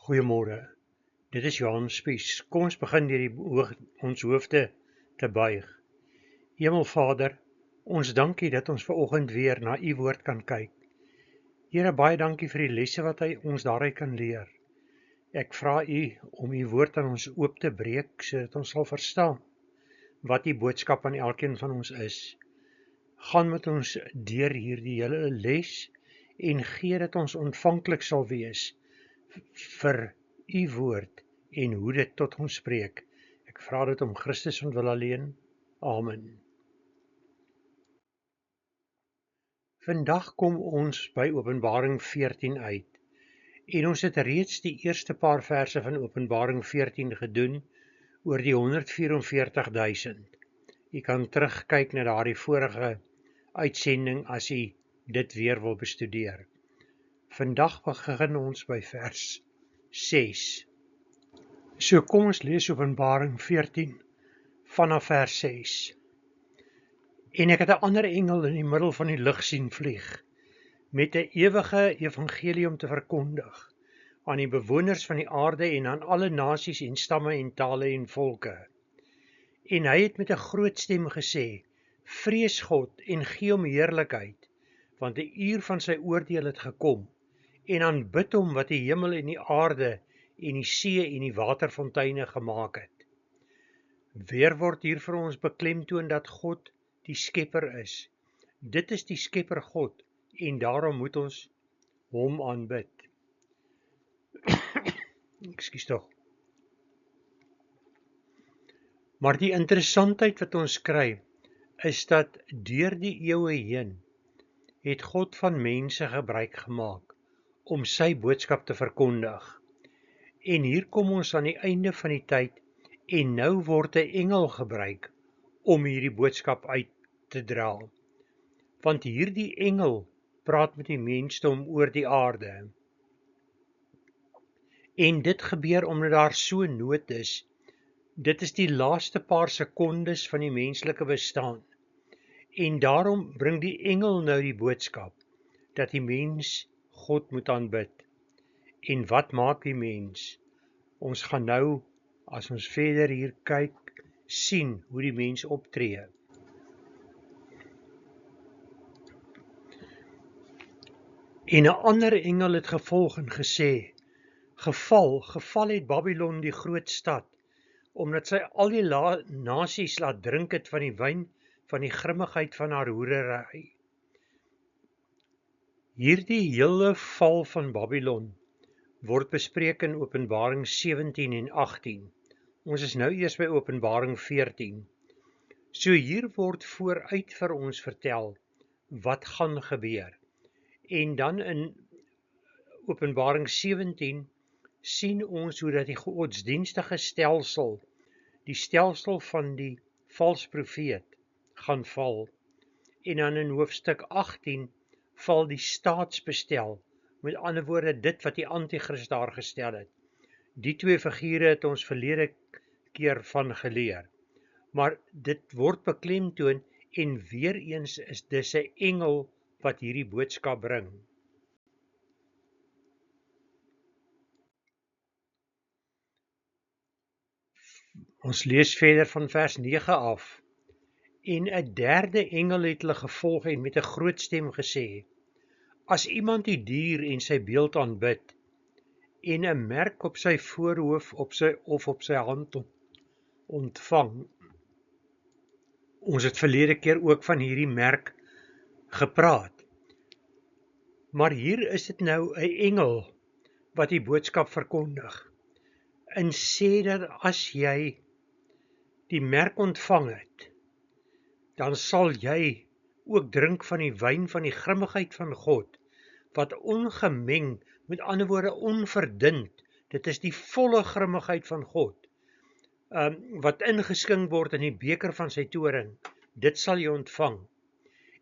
Goeiemôre, dit is Johan Spies. Kom ons begin deur ons hoofde te buig. Hemelvader, ons dankie dat ons vanoggend weer na u woord kan kyk. Here, baie dankie vir die lesse wat ons daaruit kan leer. Ek vra u om u woord aan ons oop te breek, sodat ons sal verstaan wat die boodskap aan elkeen van ons is. Gaan met ons deur hierdie hele les en gee dat ons ontvanklik sal wees vir u woord en hoe dit tot ons spreek. Ek vra dit om Christus ontwil alleen. Amen. Vandag kom ons by Openbaring 14 uit. En ons het reeds die eerste paar verse van Openbaring 14 gedoen oor die 144.000. U kan terugkyk na daardie vorige uitsending as u dit weer wil bestudeer. Vandag begin ons by vers 6. So kom ons lees Openbaring 14 vanaf vers 6. En ek het 'n ander engel in die middel van die lug sien vlieg, met 'n ewige evangelie om te verkondig aan die bewoners van die aarde en aan alle nasies en stamme en tale en volke. En hy het met 'n groot stem gesê: Vrees God en gee hom heerlikheid, want die uur van sy oordeel het gekom, en aanbid hom wat die hemel en die aarde en die see en die waterfonteine gemaak het. Weer word hier vir ons beklemtoon dat God die skepper is. Dit is die skepper God, en daarom moet ons hom aanbid. Ekskuus tog. Maar die interessantheid wat ons kry, is dat deur die eeue heen het God van mense gebruik gemaak om sy boodskap te verkondig. En hier kom ons aan die einde van die tyd, en nou word 'n engel gebruik om hierdie boodskap uit te dra. Want hierdie engel praat met die mensdom oor die aarde. En dit gebeur omdat daar so nood is. Dit is die laaste paar sekondes van die menslike bestaan. En daarom bring die engel nou die boodskap dat die mens God moet aanbid. En wat maak die mens? Ons gaan nou, as ons verder hier kyk, sien hoe die mens optree. En 'n ander engel het gevolg en gesê: Geval het Babylon, die groot stad, omdat sy al die nasies laat drink het van die wyn van die grimmigheid van haar hoerery. Hierdie hele val van Babylon word bespreek in Openbaring 17 en 18. Ons is nou eers by Openbaring 14. So hier word vooruit vir ons vertel wat gaan gebeur. En dan in Openbaring 17 sien ons hoe dat die godsdienstige stelsel, die stelsel van die valse profeet, gaan val. En dan in hoofstuk 18 val die staatsbestel, met ander woorde dit wat die antichrist daar gestel het. Die twee figure het ons verlede keer van geleer. Maar dit word beklemtoon en weer eens is dis 'n engel wat hierdie boodskap bring. Ons lees verder van vers 9 af. En 'n derde engel het hulle gevolg en met 'n groot stem gesê: As iemand die dier en sy beeld aanbid, en 'n merk op sy voorhoof of op sy hand ontvang. Ons het verlede keer ook van hierdie merk gepraat. Maar hier is dit nou 'n engel wat die boodskap verkondig. En sê dat as jy die merk ontvang het, dan sal jy ook drink van die wyn van die grimmigheid van God, wat ongemeng, met ander woorde onverdund, dit is die volle grimmigheid van God, wat ingeskink word in die beker van sy toorn, dit sal jy ontvang.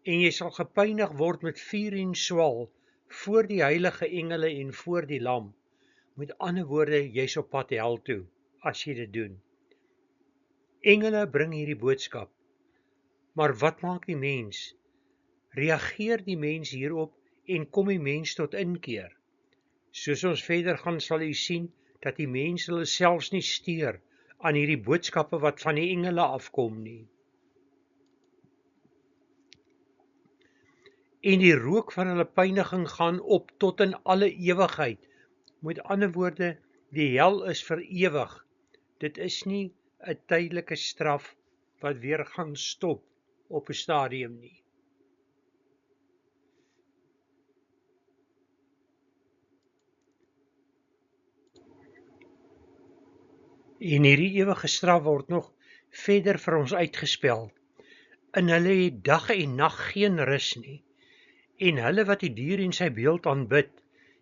En jy sal gepynig word met vuur en swaal, voor die heilige engele en voor die lam. Met ander woorde, jy's op pad hel toe, as jy dit doen. Engele bring hierdie boodskap. Maar wat maak die mens? Reageer die mens hierop en kom die mens tot inkeer? Soos ons verder gaan, sal u sien dat die mense hulle selfs nie steur aan hierdie boodskappe wat van die engele afkom nie. En die rook van hulle pyniging gaan op tot in alle ewigheid. Met ander woorde, die hel is vir ewig. Dit is nie 'n tydelike straf wat weer gaan stop op 'n stadium nie. En hierdie ewige straf word nog verder vir ons uitgespel. En hulle het dag en nag geen rus nie. En hulle wat die dier en sy beeld aanbid,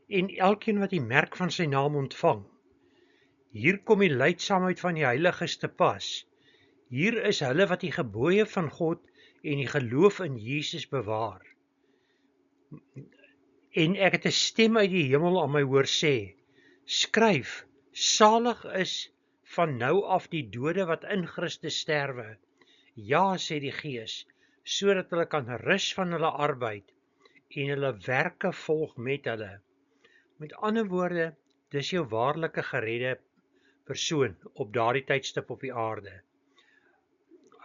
en elkeen wat die merk van sy naam ontvang. Hier kom die lydsaamheid van die heiliges te pas. Hier is hulle wat die gebooie van God en die geloof in Jesus bewaar. En ek het 'n stem uit die hemel aan my hoor sê, skryf, salig is van nou af die dode wat in Christus sterwe. Ja, sê die Gees, sodat hulle kan rus van hulle arbeid en hulle werke volg met hulle. Met ander woorde, dis jou waarlike geredde persoon op daardie tydstip op die aarde.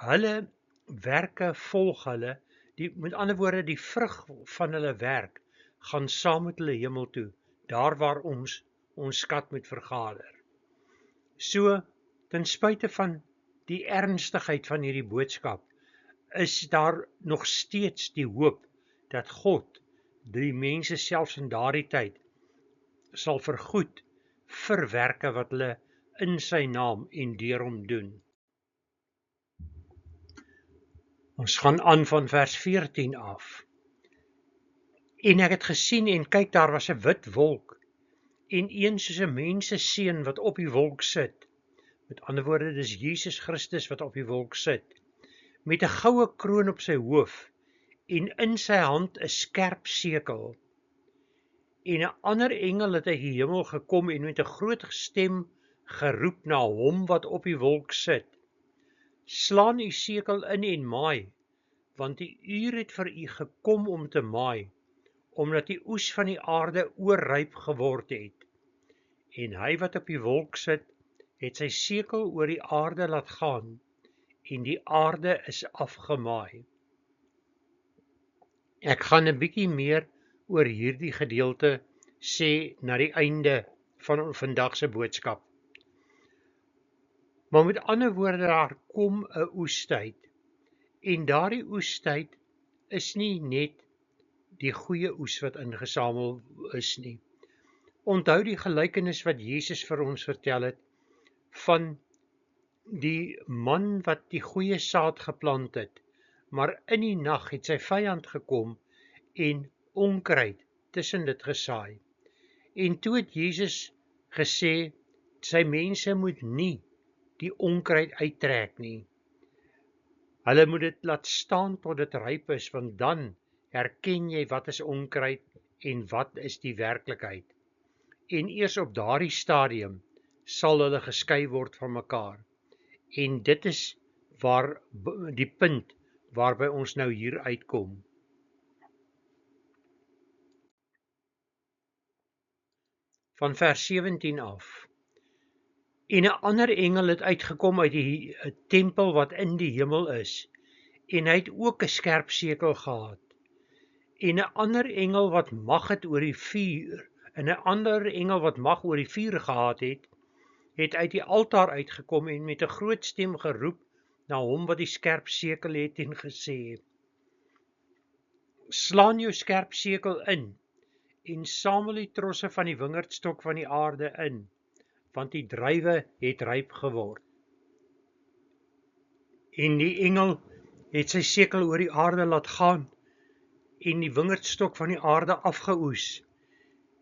Hulle werke volg hulle, met ander woorde, die vrug van hulle werk gaan saam met hulle hemel toe, daar waar ons skat moet vergader. So, ten spyte van die ernstigheid van hierdie boodskap, is daar nog steeds die hoop dat God die mense selfs in daardie tyd sal vergoed vir werke wat hulle in sy naam en deur hom doen. Ons gaan aan van vers 14 af. En ek het gesien en kyk, daar was 'n wit wolk en een soos 'n menseseun wat op die wolk sit. Met ander woorde, dis Jesus Christus wat op die wolk sit, met 'n goue kroon op sy hoof en in sy hand 'n skerp sekel. En 'n ander engel het uit die hemel gekom en met 'n groot stem geroep na hom wat op die wolk sit. Slaan u sekel in en maai, want die uur het vir u gekom om te maai, omdat die oes van die aarde oorryp geword het. En hy wat op die wolk sit, het sy sekel oor die aarde laat gaan, en die aarde is afgemaai. Ek gaan 'n bietjie meer oor hierdie gedeelte sê na die einde van vandag se boodskap. Maar met ander woorde, daar kom 'n oestyd. En daardie oestyd is nie net die goeie oes wat ingesamel is nie. Onthou die gelykenis wat Jesus vir ons vertel het van die man wat die goeie saad geplant het, maar in die nag het sy vyand gekom en onkruid tussen dit gesaai. En toe het Jesus gesê, sy mense moet nie die onkruid uittrek nie. Hulle moet dit laat staan tot dit ryp is, want dan herken jy wat is onkruid en wat is die werklikheid. En eers op daardie stadium sal hulle geskei word van mekaar. En dit is waar die punt waarby ons nou hier uitkom. Van vers 17 af. En 'n ander engel het uitgekom uit die tempel wat in die hemel is, en hy het ook 'n skerp sekel gehad. En 'n ander engel wat mag het oor die vuur, en 'n ander engel wat mag oor die vuur gehad het uit die altaar uitgekom en met 'n groot stem geroep na hom wat die skerp sekel het en gesê: Slaan jou skerp sekel in en samel die trosse van die wingerdstok van die aarde in, want die druiwe het ryp geword. En die engel het sy sekel oor die aarde laat gaan en die wingerdstok van die aarde afgeoes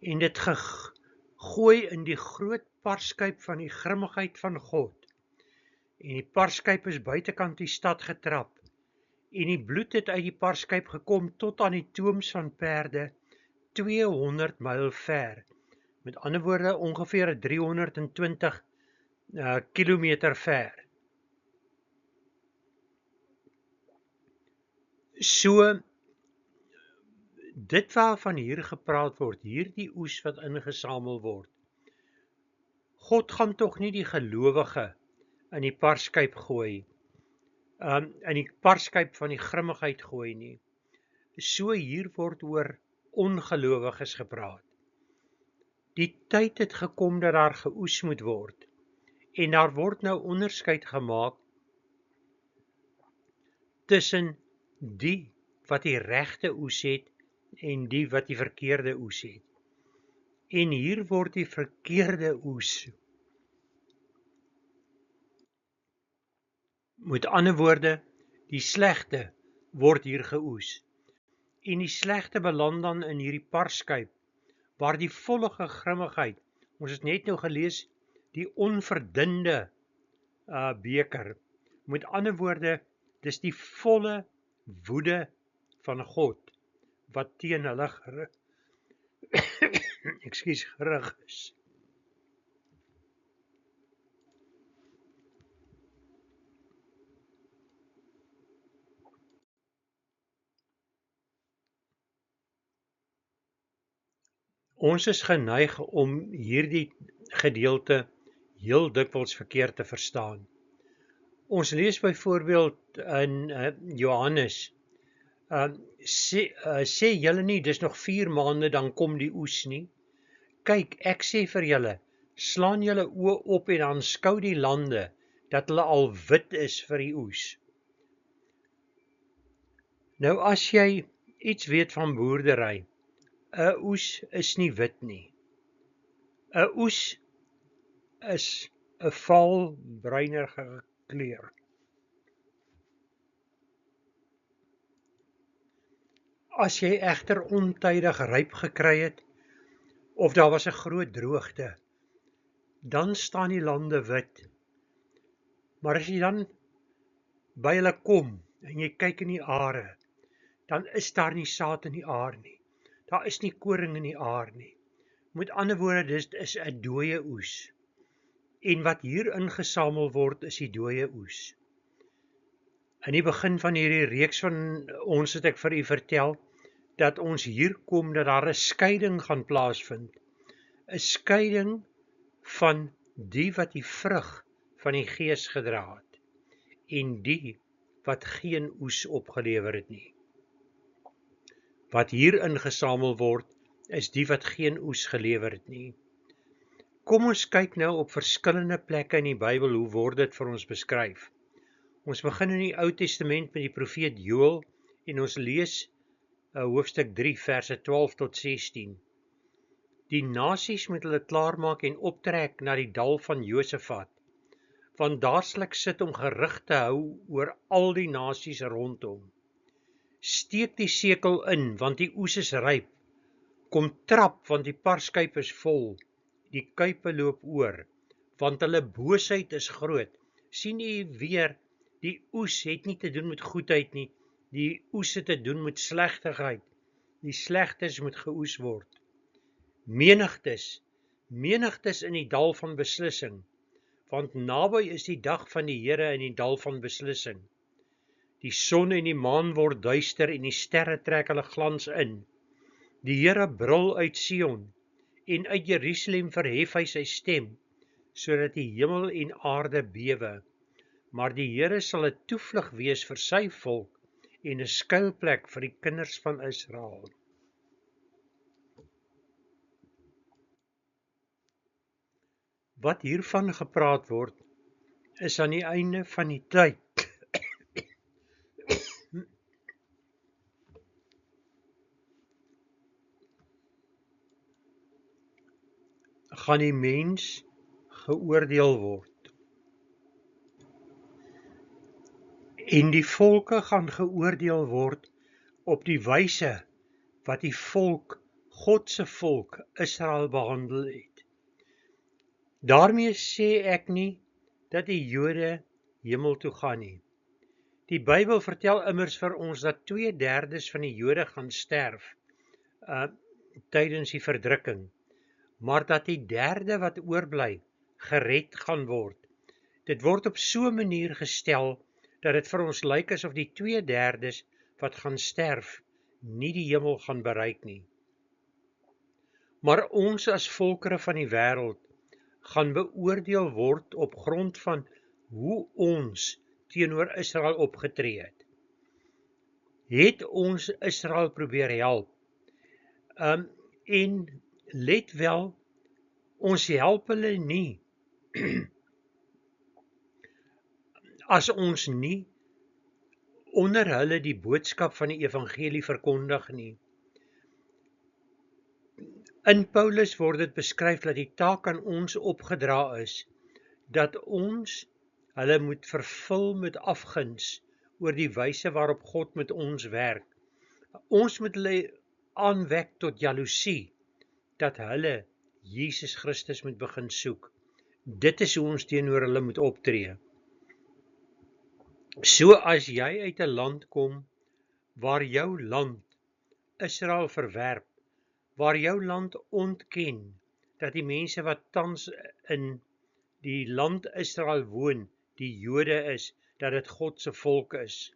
en dit gegooi in die groot parskyp van die grimmigheid van God. En die parskyp is buitekant die stad getrap en die bloed het uit die parskyp gekom tot aan die toums van perde 200 myl ver. Met ander woorde ongeveer 320 kilometer ver. So dit waarvan hier gepraat word, hierdie oes wat ingesamel word, God gaan tog nie die gelowige in die parskyp gooi, in die parskyp van die grimmigheid gooi nie. So hier word oor ongelowiges gepraat. Die tyd het gekom dat daar geoes moet word, en daar word nou onderskeid gemaak tussen die wat die regte oes het en die wat die verkeerde oes het. En hier word die verkeerde oes, met ander woorde, die slegte word hier geoes. En die slegte beland dan in hierdie parskyp, waar die volle grimmigheid, ons het net nou gelees, die onverdunde beker, met ander woorde, dis die volle woede van God, wat teen hulle gerig is. Ons is geneig om hierdie gedeelte heel dikwels verkeerd te verstaan. Ons lees byvoorbeeld in Johannes, sê julle nie, dis nog 4 maande, dan kom die oes nie. Kyk, ek sê vir julle, slaan julle oë op en aanskou die lande, dat hulle al wit is vir die oes. Nou as jy iets weet van boerdery, 'n oes is nie wit nie. 'n oes is 'n vaal bruinerige kleur. As jy egter ontydig ryp gekry het, of daar was 'n groot droogte, dan staan die lande wit. Maar as jy dan by hulle kom, en jy kyk in die are, dan is daar nie saad in die aar nie. Daar is nie koring in die aar nie. Met ander woorde, dit is 'n dooie oes. En wat hier ingesamel word, is die dooie oes. In die begin van hierdie reeks van ons het ek vir u vertel, dat ons hier kom, dat daar 'n skeiding gaan plaasvind. 'n Skeiding van die wat die vrug van die Gees gedra het, en die wat geen oes opgelewer het nie. Wat hier ingesamel word, is die wat geen oes gelewer het nie. Kom ons kyk nou op verskillende plekke in die Bybel, hoe word dit vir ons beskryf. Ons begin in die Ou Testament met die profeet Joël, en ons lees hoofstuk 3, verse 12 tot 16. Die nasies moet hulle klaarmaak en optrek na die dal van Josafat, want daar sal ek sit om gerig te hou oor al die nasies rondom. Steek die sekel in, want die oes is ryp. Kom trap, want die parskyp is vol. Die kuipe loop oor, want hulle boosheid is groot. Sien jy weer, die oes het nie te doen met goedheid nie, die oes het te doen met slegtigheid. Die slegtes moet geoes word. Menigtes in die dal van beslissing, want naby is die dag van die Here in die dal van beslissing. Die son en die maan word duister en die sterre trek hulle glans in. Die Here brul uit Sion, en uit Jerusalem verhef hy sy stem, sodat die hemel en aarde bewe. Maar die Here sal 'n toevlug wees vir sy volk, en 'n skuilplek vir die kinders van Israel. Wat hiervan gepraat word, is aan die einde van die tyd. Gaan die mens geoordeel word. En die volke gaan geoordeel word op die wyse wat die volk, God se volk, Israel behandel het. Daarmee sê ek nie dat die Jode hemel toe gaan nie. Die Bybel vertel immers vir ons dat 2/3 van die Jode gaan sterf tydens die verdrukking, maar dat die derde wat oorbly gered gaan word. Dit word op so 'n manier gestel dat dit vir ons lyk asof die 2/3 wat gaan sterf nie die hemel gaan bereik nie. Maar ons as volkere van die wêreld gaan beoordeel word op grond van hoe ons teenoor Israel opgetree het. Het ons Israel probeer help? En let wel, ons help hulle nie as ons nie onder hulle die boodskap van die evangelie verkondig nie. In Paulus word dit beskryf dat die taak aan ons opgedra is, dat ons hulle moet vervul met afguns oor die wyse waarop God met ons werk. Ons moet hulle aanwek tot jaloesie, dat hulle Jesus Christus moet begin soek. Dit is hoe ons teenoor hulle moet optree. So as jy uit 'n land kom, waar jou land Israel verwerp, waar jou land ontken, dat die mense wat tans in die land Israel woon, die Jode is, dat dit God se volk is.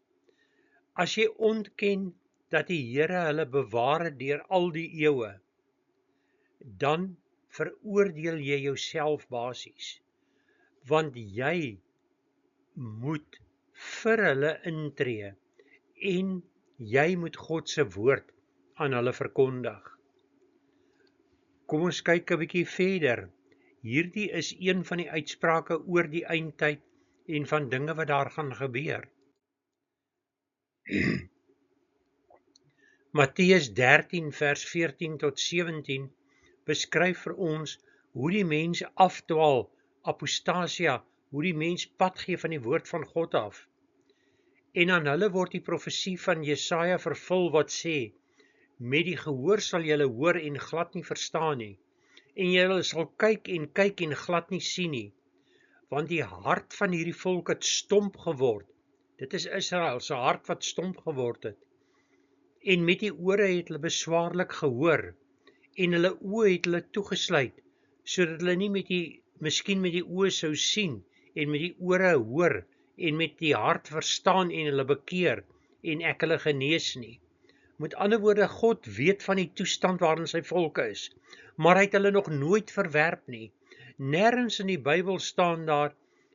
As jy ontken dat die Here hulle bewaar het deur al die eeue, dan veroordeel jy jouself basies, want jy moet vir hulle intree en jy moet God se woord aan hulle verkondig. Kom ons kyk 'n bietjie verder. Hierdie is een van die uitsprake oor die eindtyd en van dinge wat daar gaan gebeur. Matteus 13 vers 14 tot 17 beskryf vir ons hoe die mens afdwaal, apostasia, hoe die mens pad gee van die woord van God af. En aan hulle word die profesie van Jesaja vervul wat sê, met die gehoor sal julle hoor en glad nie verstaan nie, en julle sal kyk en glad nie sien nie, want die hart van hierdie volk het stomp geword. Dit is Israel se hart wat stomp geword het. En met die ore het hulle beswaarlik gehoor, en hulle oë het hulle toegesluit, sodat hulle nie miskien met die oë sou sien, en met die ore hoor, en met die hart verstaan en hulle bekeer, en ek hulle genees nie. Met ander woorde, God weet van die toestand waarin sy volk is, maar hy het hulle nog nooit verwerp nie. Nêrens in die Bybel staan daar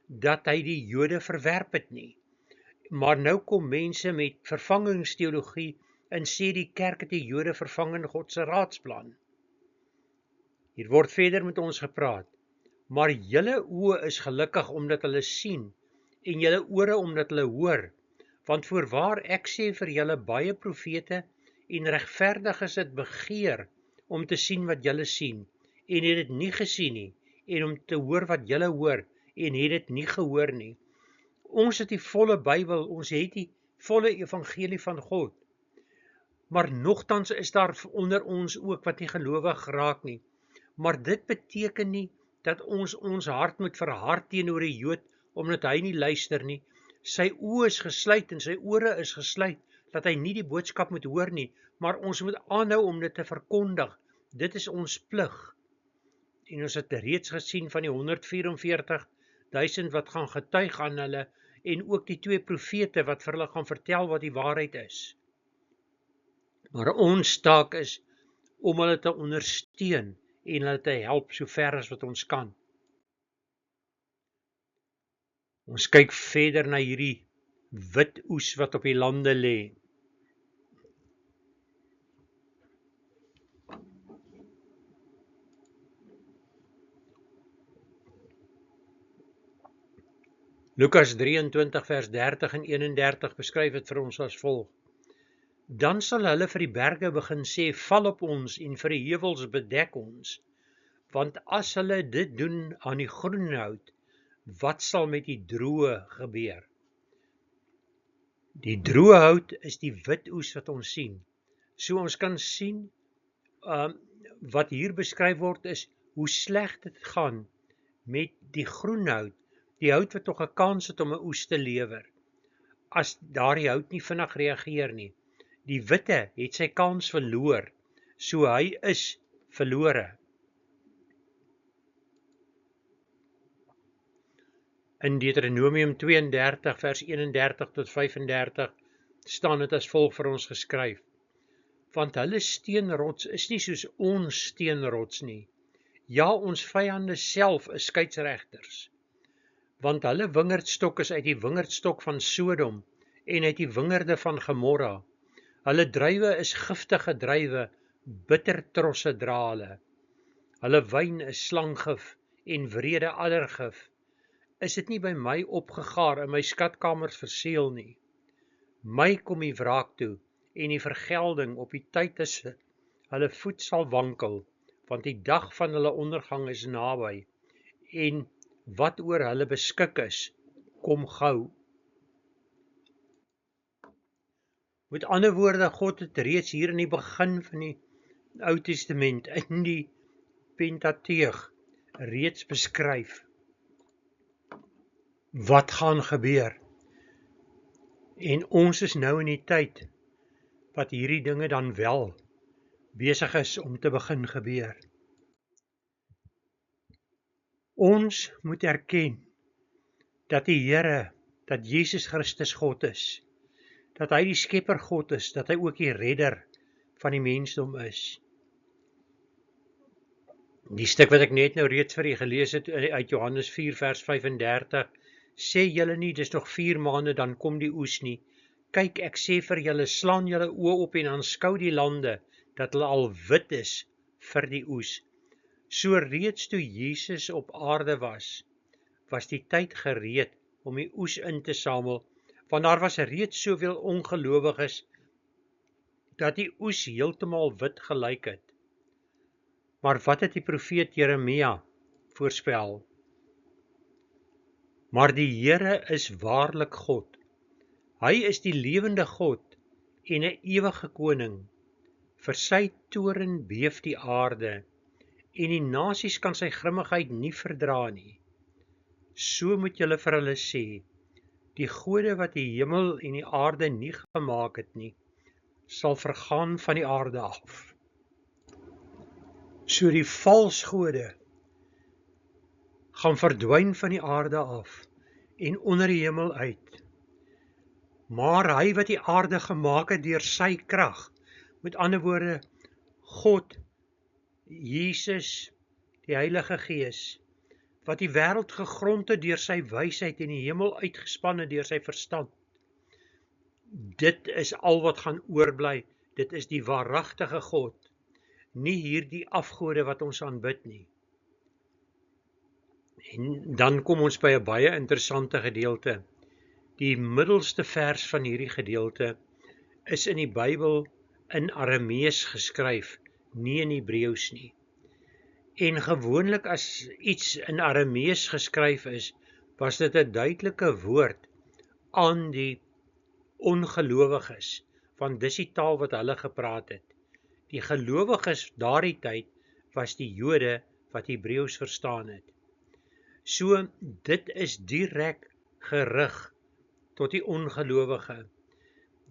dat hy die Jode verwerp het nie. Maar nou kom mense met vervangingsteologie en sê die kerk het die Jode vervang in God se raadsplan. Hier word verder met ons gepraat. Maar julle oë is gelukkig omdat hulle sien, en julle ore omdat hulle hoor. Want voorwaar ek sê vir julle, baie profete en regverdiges het begeer om te sien wat julle sien, en het dit nie gesien nie, en om te hoor wat julle hoor, en het dit nie gehoor nie. Ons het die volle Bybel, ons het die volle evangelie van God. Maar nogtans is daar onder ons ook wat nie gelowig raak nie. Maar dit beteken nie dat ons hart moet verhard teenoor die Jood, omdat hy nie luister nie. Sy oë is gesluit en sy ore is gesluit, dat hy nie die boodskap moet hoor nie, maar ons moet aanhou om dit te verkondig. Dit is ons plig. En ons het reeds gesien van die 144.000 wat gaan getuig aan hulle, en ook die 2 profete wat vir hulle gaan vertel wat die waarheid is. Maar ons taak is om hulle te ondersteun en hulle te help so ver as wat ons kan. Ons kyk verder na hierdie wit oes wat op die lande lê. Lukas 23 vers 30 en 31 beskryf dit vir ons as volg. Dan sal hulle vir die berge begin sê, val op ons, en vir die heuwels bedek ons. Want as hulle dit doen aan die groen hout, wat sal met die droë gebeur? Die droë hout is die wit oes wat ons sien. So ons kan sien, wat hier beskryf word is, hoe sleg dit gaan met die groen hout, die hout wat nog 'n kans het om 'n oes te lewer, as daardie hout nie vinnig reageer nie. Die witte het sy kans verloor, so hy is verlore. In Deuteronomium 32 vers 31 tot 35 staan dit as volg vir ons geskryf. want hulle steenrots is nie soos ons steenrots nie. Ja, ons vyande self is skeieregters, want hulle wingerdstok is uit die wingerdstok van Sodom en uit die wingerde van Gomorra. Hulle druiwe is giftige druiwe, bitter trosse dra hulle. Hulle wyn is slanggif en wrede addergif. Is dit nie by my opgegaar in my skatkamers verseël nie? My kom die wraak toe en die vergelding op die tyd as hulle voet sal wankel, want die dag van hulle ondergang is naby, en wat oor hulle beskik is, kom gou. Met ander woorde, God het reeds hier in die begin van die Ou Testament, in die Pentateug, reeds beskryf wat gaan gebeur. En ons is nou in die tyd wat hierdie dinge dan wel besig is om te begin gebeur. Ons moet erken dat die Here, dat Jesus Christus God is, dat hy die skepper God is, dat hy ook die redder van die mensdom is. Die stuk wat ek net nou reeds vir u gelees het uit Johannes 4 vers 35, sê julle nie, dis nog 4 maande, dan kom die oes nie. Kyk, ek sê vir julle, slaan julle oë op en aanskou die lande, dat hulle al wit is vir die oes. So reeds toe Jesus op aarde was die tyd gereed om die oes in te samel, want daar was reeds soveel ongelowiges, dat die oes heeltemal wit gelyk het. Maar wat het die profeet Jeremia voorspel? Maar die Here is waarlik God. Hy is die lewende God en 'n ewige koning. Vir sy toorn beef die aarde, en die nasies kan sy grimmigheid nie verdra nie. So moet julle vir hulle sê, die gode wat die hemel en die aarde nie gemaak het nie, sal vergaan van die aarde af. So die valsgode gaan verdwyn van die aarde af en onder die hemel uit. Maar hy wat die aarde gemaak het deur sy krag, met ander woorde, God, Jesus, die Heilige Gees, wat die wêreld gegrond het deur sy wysheid en die hemel uitgespanne deur sy verstand. Dit is al wat gaan oorbly, dit is die waaragtige God, nie hierdie afgode wat ons aanbid nie. En dan kom ons by 'n baie interessante gedeelte. Die middelste vers van hierdie gedeelte is in die Bybel in Aramees geskryf, nie in Hebreëus nie. En gewoonlik as iets in Aramees geskryf is, was dit 'n duidelike woord aan die ongelowiges, want dis die taal wat hulle gepraat het. Die gelowiges daardie tyd was die Jode wat Hebreëus verstaan het. So dit is direk gerig tot die ongelowige,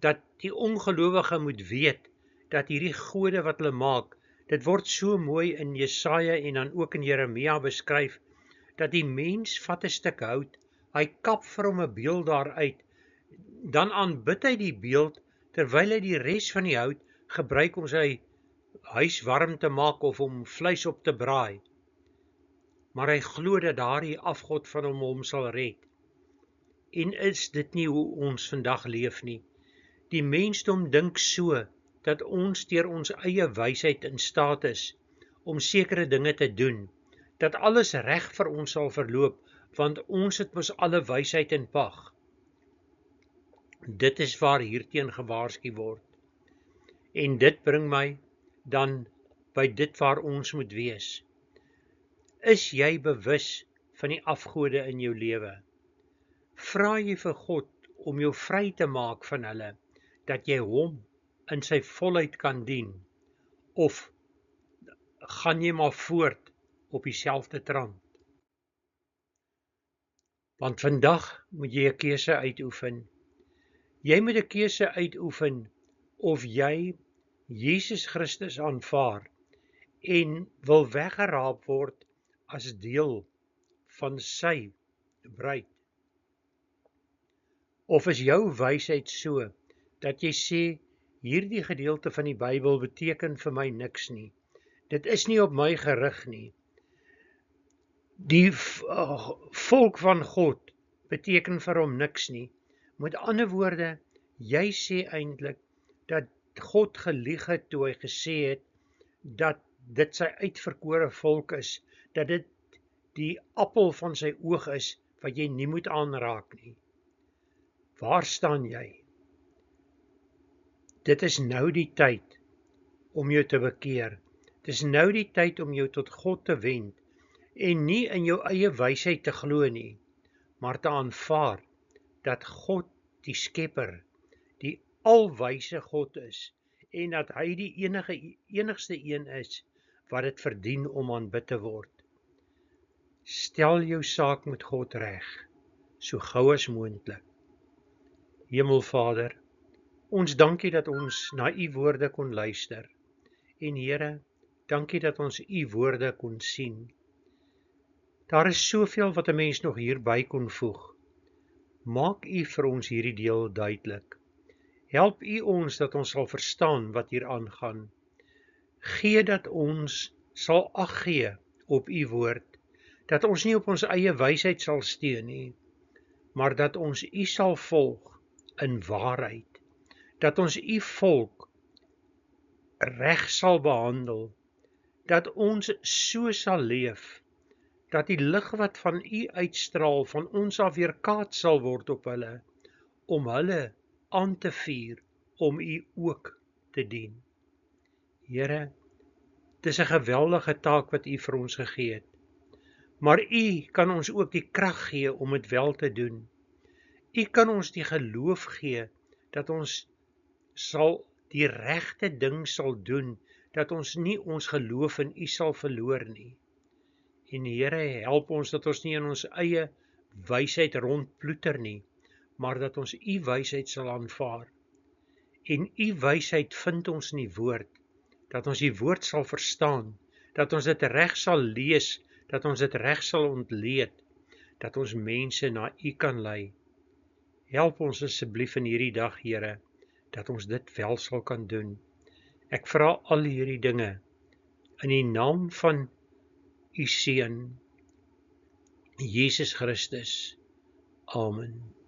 dat die ongelowige moet weet dat hierdie gode wat hulle maak, dit word so mooi in Jesaja en dan ook in Jeremia beskryf, dat die mens vat 'n stuk hout, hy kap vir hom 'n beeld daaruit, dan aanbid hy die beeld, terwyl hy die res van die hout gebruik om sy huis warm te maak of om vleis op te braai. Maar hy glo dat daardie afgod van hom sal red. En is dit nie hoe ons vandag leef nie? Die mensdom dink so, dat ons deur ons eie wysheid in staat is om sekere dinge te doen, dat alles reg vir ons sal verloop, want ons het mos alle wysheid in pag. Dit is waar hierteen gewaarsku word. En dit bring my dan by dit waar ons moet wees. Is jy bewus van die afgode in jou lewe? Vra jy vir God om jou vry te maak van hulle, dat jy hom in sy volheid kan dien, of gaan jy maar voort op dieselfde trant? Want vandag moet jy 'n keuse uitoefen. Jy moet 'n keuse uitoefen of jy Jesus Christus aanvaar en wil weggeraap word as deel van sy bruid. Of is jou wysheid so, dat jy sê, hierdie gedeelte van die Bybel beteken vir my niks nie. Dit is nie op my gerig nie. Die volk van God beteken vir hom niks nie. Met ander woorde, jy sê eintlik dat God gelieg het toe hy gesê het dat dit sy uitverkore volk is, dat dit die appel van sy oog is wat jy nie moet aanraak nie. Waar staan jy? Dit is nou die tyd om jou te bekeer. Dit is nou die tyd om jou tot God te wend en nie in jou eie wysheid te glo nie, maar te aanvaar dat God die Skepper, die alwyse God is en dat hy die enigste een is wat dit verdien om aanbid te word. Stel jou saak met God reg, so gou as moontlik. Hemelvader, ons dankie dat ons na u woorde kon luister. En Here, dankie dat ons u woorde kon sien. Daar is soveel wat 'n mens nog hierby kon voeg. Maak u vir ons hierdie deel duidelik. Help u ons dat ons sal verstaan wat hier aangaan. Gee dat ons sal ag gee op u woord, dat ons nie op ons eie wysheid sal steun nie, maar dat ons u sal volg in waarheid, dat ons u volk reg sal behandel, dat ons so sal leef, dat die lig wat van u uitstraal van ons af weerkaats sal word op hulle, om hulle aan te vuur, om u ook te dien. Here, dis 'n geweldige taak wat u vir ons gegee het, maar u kan ons ook die krag gee om dit wel te doen. U kan ons die geloof gee, dat ons sal die regte ding sal doen, dat ons nie ons geloof in u sal verloor nie. En Here, help ons dat ons nie in ons eie wysheid rondploeter nie, maar dat ons u wysheid sal aanvaar. En u wysheid vind ons in die woord, dat ons die woord sal verstaan, dat ons dit reg sal lees, dat ons dit reg sal ontleed, dat ons mense na u kan lei. Help ons asseblief in hierdie dag, Here, dat ons dit wel sal kan doen. Ek vra al hierdie dinge in die naam van u Seun, Jesus Christus. Amen.